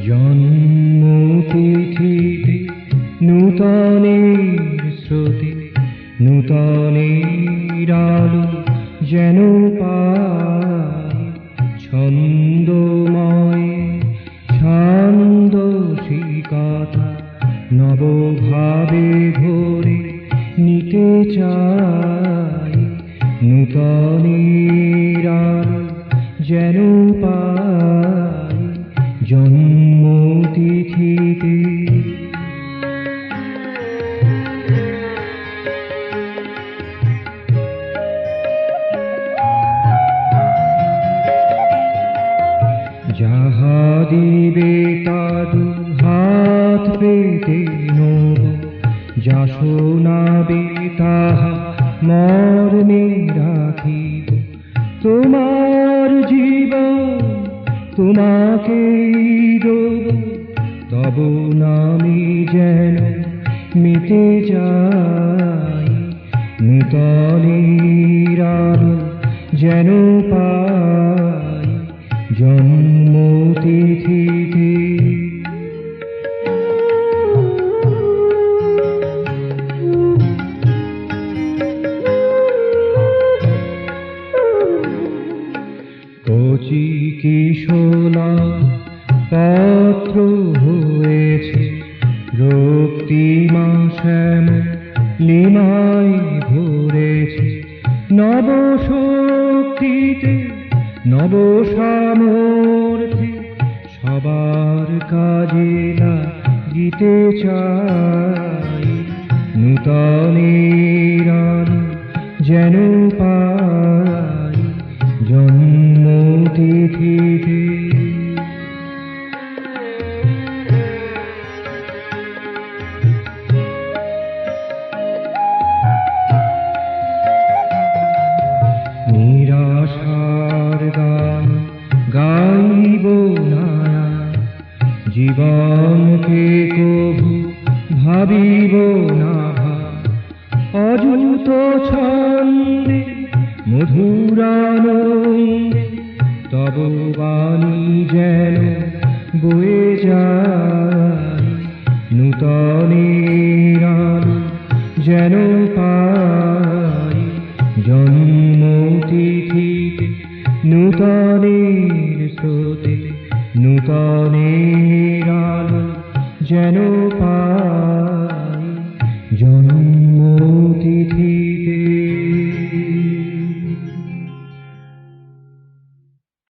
জন্মতিথিতে নূতনের স্রোতে নূতনের আলো যেন পাই, ছন্দময় ছন্দসিকতা নবভাবে ভরে নিতে চাই, নূতনের আলো যেন পাই জন্মতিথিতে। যাহা দিবে তাদু হাত পেতে নব, যা শোনাবে তাহা মর্মে রাখিব। তোমার জীবন তোমাকেই দেব, তব নামে যেন মিটে যাই, নূতনের আলো যেন পাই জন্মতিথিতে। কচি কিশোলা পত্র হয়েছে রক্তিমা শ্যাম লিমায় ভরেছে, নব শক্তিতে নব সামর্থ্যে সবার কাজে লাগিতে চাই, নূতনের আলো যেন পাই জন্মতিথিতে। নিরাশার গান গাইব না, জীবনকে কভু ভাবিব না, অযুত ছন্দে মধুরানন্দে তব বাণী যেন বয়ে যায়, নূতনের আলো যেন পাই জন্মতিথিতে, নূতনের স্রোতে নূতনের আলো যেন পাই জন্মতিথি।